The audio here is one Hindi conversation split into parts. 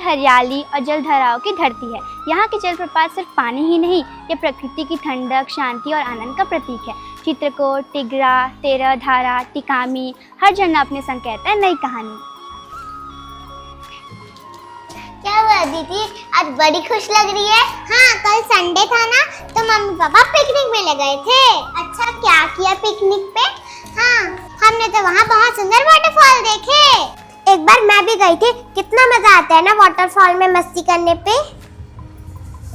हरियाली और जलधाराओं की धरती है। यहाँ के जलप्रपात सिर्फ पानी ही नहीं, ये प्रकृति की ठंडक, शांति और आनंद का प्रतीक है। चित्रकूट, तिगरा, तेरह धारा, टिकामी, हर झरना अपने संग कहता है नई कहानी। क्या हुआ दीदी, आज बड़ी खुश लग रही है? हाँ, कल संडे था ना, तो मम्मी पापा पिकनिक में ले गए थे। अच्छा, क्या किया पिकनिक पे? हाँ, हमने तो वहाँ बहुत सुंदर वाटरफॉल देखे। एक बार मैं भी गई थी, कितना मजा आता है ना वाटरफॉल में मस्ती करने पे।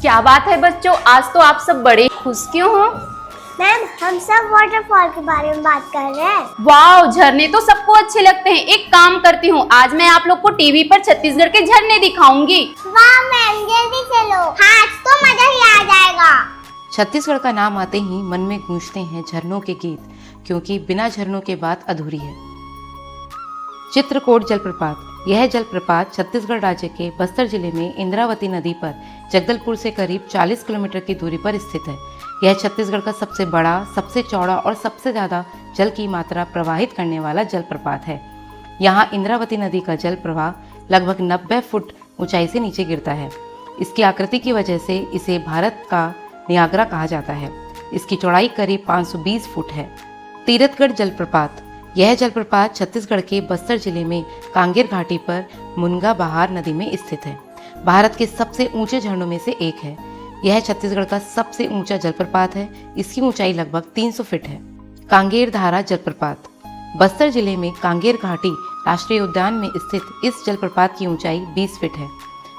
क्या बात है बच्चों, आज तो आप सब बड़े खुश क्यों हो? मैम, हम सब वाटरफॉल के बारे में बात कर रहे हैं। वाह, झरने तो सबको अच्छे लगते हैं। एक काम करती हूँ, आज मैं आप लोग को टीवी पर छत्तीसगढ़ के झरने दिखाऊंगी। वाह मैम, जल्दी चलो। हाँ, आज तो मजा ही आ जाएगा। छत्तीसगढ़ का नाम आते ही मन में गूंजते हैं झरनों के गीत, क्योंकि बिना झरनों के बात अधूरी है। चित्रकूट जलप्रपात, यह जलप्रपात छत्तीसगढ़ राज्य के बस्तर जिले में इंद्रावती नदी पर जगदलपुर से करीब 40 किलोमीटर की दूरी पर स्थित है। यह छत्तीसगढ़ का सबसे बड़ा, सबसे चौड़ा और सबसे ज़्यादा जल की मात्रा प्रवाहित करने वाला जलप्रपात है। यहाँ इंद्रावती नदी का जल प्रवाह लगभग 90 फुट ऊंचाई से नीचे गिरता है। इसकी आकृति की वजह से इसे भारत का नियाग्रा कहा जाता है। इसकी चौड़ाई करीब 520 फुट है। तीरथगढ़ जलप्रपात, यह जलप्रपात छत्तीसगढ़ के बस्तर जिले में कांगेर घाटी पर मुनगा बहार नदी में स्थित है। भारत के सबसे ऊंचे झरनों में से एक है। यह छत्तीसगढ़ का सबसे ऊंचा जलप्रपात है। इसकी ऊंचाई लगभग 300 फीट है। कांगेर धारा जलप्रपात, बस्तर जिले में कांगेर घाटी राष्ट्रीय उद्यान में स्थित इस जलप्रपात की ऊंचाई 20 फीट है।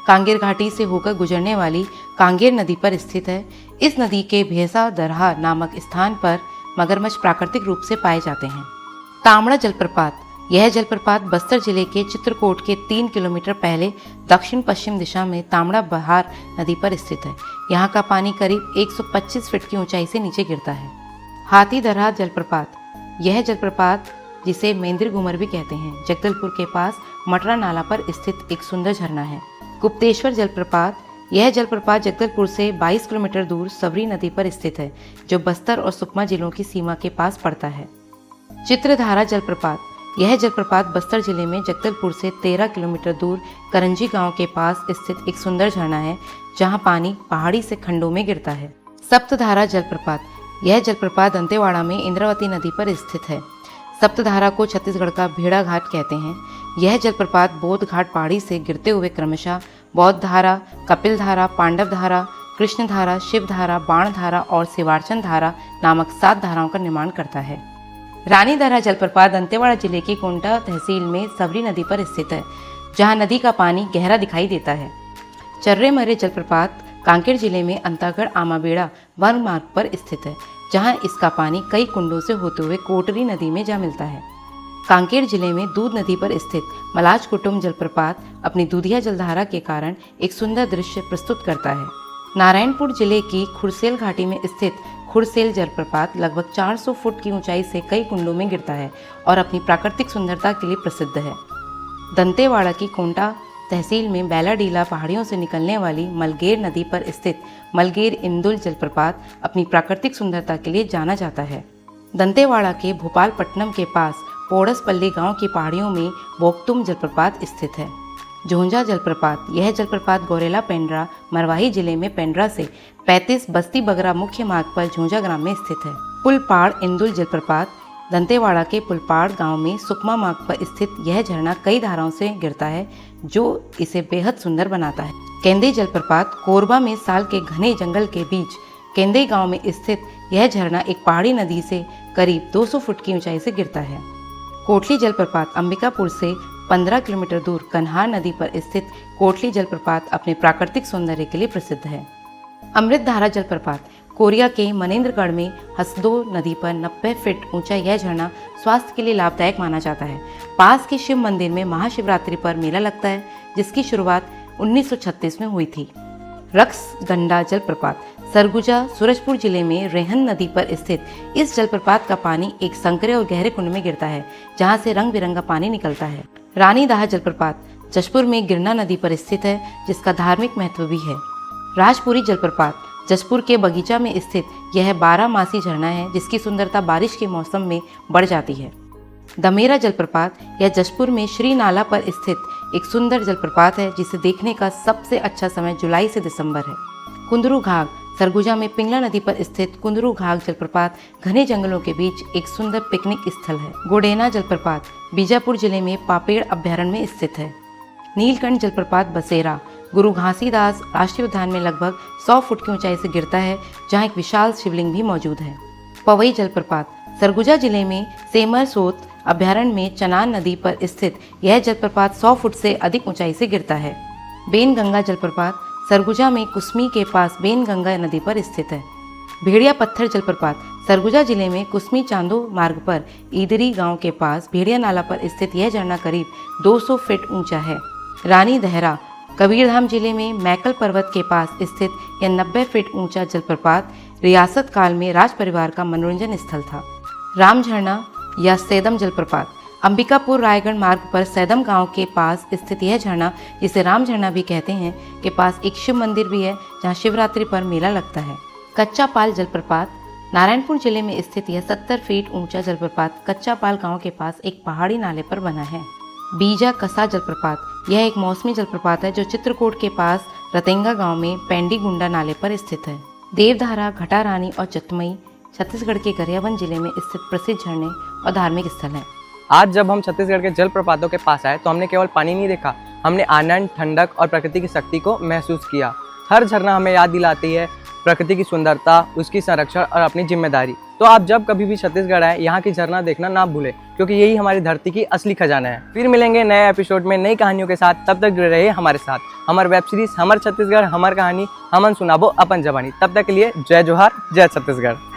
कांगेर घाटी से होकर गुजरने वाली कांगेर नदी पर स्थित है। इस नदी के भेसा दरहा नामक स्थान पर मगरमच्छ प्राकृतिक रूप से पाए जाते हैं। तामड़ा जलप्रपात, यह जलप्रपात बस्तर जिले के चित्रकूट के 3 किलोमीटर पहले दक्षिण पश्चिम दिशा में तामड़ा बहार नदी पर स्थित है। यहाँ का पानी करीब 125 फीट की ऊंचाई से नीचे गिरता है। हाथी दरहा जलप्रपात, यह जलप्रपात जिसे मेंदिर घूमर भी कहते हैं, जगदलपुर के पास मटरा नाला पर स्थित एक सुंदर झरना है। गुप्तेश्वर जलप्रपात, यह जलप्रपात जगदलपुर से 22 किलोमीटर दूर सबरी नदी पर स्थित है, जो बस्तर और सुकमा जिलों की सीमा के पास पड़ता है। चित्रधारा जलप्रपात, यह जलप्रपात बस्तर जिले में जगदलपुर से 13 किलोमीटर दूर करंजी गांव के पास स्थित एक सुंदर झरना है, जहां पानी पहाड़ी से खंडों में गिरता है। सप्तधारा जलप्रपात, यह जलप्रपात दंतेवाड़ा में इंद्रावती नदी पर स्थित है। सप्तधारा को छत्तीसगढ़ का भेड़ा घाट कहते हैं। यह जलप्रपात बौद्ध घाट पहाड़ी से गिरते हुए क्रमशः बौद्ध धारा, कपिल धारा, पांडव धारा, कृष्ण धारा, शिव धारा, बाण धारा और शिवार्चन धारा नामक 7 धाराओं का निर्माण करता है। रानी दरहा जलप्रपात दंतेवाड़ा जिले की कोंटा तहसील में सबरी नदी पर स्थित है, जहां नदी का पानी गहरा दिखाई देता है। चर्रे मर्रे जलप्रपात कांकेर जिले में अंतागढ़ आमाबेड़ा वन मार्ग पर स्थित है, जहां इसका पानी कई कुंडों से होते हुए कोटरी नदी में जा मिलता है। कांकेर जिले में दूध नदी पर स्थित मलाज कुटुंब जलप्रपात अपनी दूधिया जलधारा के कारण एक सुंदर दृश्य प्रस्तुत करता है। नारायणपुर जिले की खुरसेल घाटी में स्थित खुरसेल जलप्रपात लगभग 400 फुट की ऊंचाई से कई कुंडों में गिरता है और अपनी प्राकृतिक सुंदरता के लिए प्रसिद्ध है। दंतेवाड़ा की कोंटा तहसील में बैलाडीला पहाड़ियों से निकलने वाली मलगेर नदी पर स्थित मलगेर इंदुल जलप्रपात अपनी प्राकृतिक सुंदरता के लिए जाना जाता है। दंतेवाड़ा के भोपालपट्टनम के पास पोड़सपल्ली गांव की पहाड़ियों में बोकतुम जलप्रपात स्थित है। झोंझा जलप्रपात, यह जलप्रपात गौरेला पेंड्रा मरवाही जिले में पेंड्रा से 35 बस्ती बगरा मुख्य मार्ग पर झोंझा ग्राम में स्थित है। पुलपाड़ इंदुल जलप्रपात दंतेवाड़ा के पुलपाड़ गांव में सुकमा मार्ग पर स्थित यह झरना कई धाराओं से गिरता है, जो इसे बेहद सुंदर बनाता है। केंदई जलप्रपात कोरबा में साल के घने जंगल के बीच केंदई गांव में स्थित यह झरना एक पहाड़ी नदी से करीब 200 फुट की ऊंचाई से गिरता है। कोटली जलप्रपात अंबिकापुर से 15 किलोमीटर दूर कन्हार नदी पर स्थित कोटली जलप्रपात अपने प्राकृतिक सौंदर्य के लिए प्रसिद्ध है। अमृतधारा जलप्रपात कोरिया के मनेन्द्रगढ़ में हसदो नदी पर 90 फीट ऊंचा यह झरना स्वास्थ्य के लिए लाभदायक माना जाता है। पास के शिव मंदिर में महाशिवरात्रि पर मेला लगता है, जिसकी शुरुआत 1936 में हुई थी। रक्सगंडा जलप्रपात सरगुजा सूरजपुर जिले में रेहन नदी पर स्थित इस जलप्रपात का पानी एक संकरे और गहरे कुंड में गिरता है, जहां से रंग बिरंगा पानी निकलता है। रानी दहा जलप्रपात जशपुर में गिरना नदी पर स्थित है, जिसका धार्मिक महत्व भी है। राजपुरी जलप्रपात जशपुर के बगीचा में स्थित यह 12 मासी झरना है, जिसकी सुंदरता बारिश के मौसम में बढ़ जाती है। दमेरा जलप्रपात यह जशपुर में श्री नाला पर स्थित एक सुंदर जलप्रपात है जिसे देखने का सबसे अच्छा समय जुलाई से दिसंबर है। कुंदरू घाघ सरगुजा में पिंगला नदी पर स्थित कुंदरू घाघ जलप्रपात घने जंगलों के बीच एक सुंदर पिकनिक स्थल है। गोडेना जलप्रपात बीजापुर जिले में पापेड़ अभ्यारण्य में स्थित है। नीलकंठ जलप्रपात बसेरा गुरु घासीदास राष्ट्रीय उद्यान में लगभग 100 फुट की ऊंचाई से गिरता है, जहां एक विशाल शिवलिंग भी मौजूद है। पवई जलप्रपात सरगुजा जिले में सेमरसोत अभ्यारण्य में चनान नदी पर स्थित यह जलप्रपात 100 फुट से अधिक ऊंचाई से गिरता है। बेनगंगा जलप्रपात सरगुजा में कुसमी के पास बेनगंगा नदी पर स्थित है। भेड़िया पत्थर जलप्रपात सरगुजा जिले में कुसमी चांदो मार्ग पर ईदरी गांव के पास भेड़िया नाला पर स्थित यह झरना करीब 200 फीट ऊंचा है। रानी दहरा कबीरधाम जिले में मैकल पर्वत के पास स्थित यह 90 फीट ऊंचा जलप्रपात रियासत काल में राज परिवार का मनोरंजन स्थल था। राम झरना या सैदम जलप्रपात अंबिकापुर रायगढ़ मार्ग पर सैदम गांव के पास स्थित यह झरना, जिसे राम झरना भी कहते हैं, के पास एक शिव मंदिर भी है जहां शिवरात्रि पर मेला लगता है। कच्चा पाल जलप्रपात नारायणपुर जिले में स्थित यह 70 फीट ऊंचा जलप्रपात कच्चा पाल गांव के पास एक पहाड़ी नाले पर बना है। बीजा कसा जलप्रपात यह एक मौसमी जलप्रपात है जो चित्रकूट के पास रतेंगा गांव में पेंडीगुंडा नाले पर स्थित है। देवधारा घटारानी और चतमई छत्तीसगढ़ के गरियाबंद जिले में स्थित प्रसिद्ध झरने और धार्मिक स्थल हैं। आज जब हम छत्तीसगढ़ के जलप्रपातों के पास आए तो हमने केवल पानी नहीं देखा, हमने आनंद, ठंडक और प्रकृति की शक्ति को महसूस किया। हर झरना हमें याद दिलाती है प्रकृति की सुंदरता, उसकी संरक्षण और अपनी जिम्मेदारी। तो आप जब कभी भी छत्तीसगढ़ आए, यहाँ की झरना देखना ना भूलें, क्योंकि यही हमारी धरती की असली खजाना है। फिर मिलेंगे नए एपिसोड में नई कहानियों के साथ, तब तक जुड़े रहिए हमारे साथ। हमारे वेब सीरीज हमर छत्तीसगढ़ हमर कहानी हमन सुनाबो अपन जबानी। तब तक के लिए जय जोहार, जय छत्तीसगढ़।